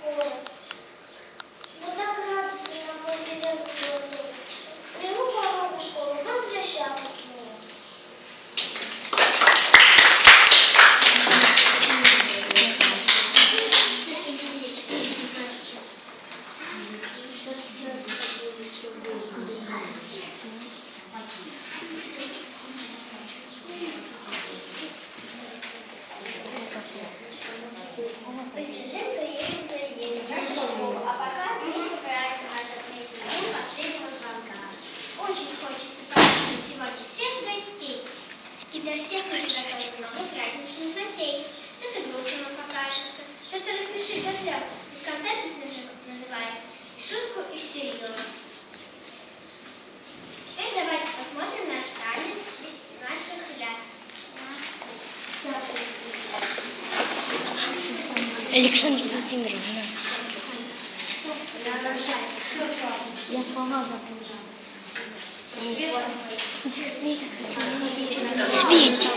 Ой, ну так радостно нам после лета. Твоему пора в школу возвращаться снова. Побежим, приедем в нашу школу, а пока песня праздника наш отметим день последнего звонка. Очень хочется поздравить сегодня всех гостей и для всех приготовить много праздничных затей. Что-то грустно вам покажется, что-то рассмешит до слез. Ведь концерт называется «И шутку, и всерьез». Теперь давайте посмотрим наш танец наших ребят. Александра Владимировна. Я слова забыла. Светит.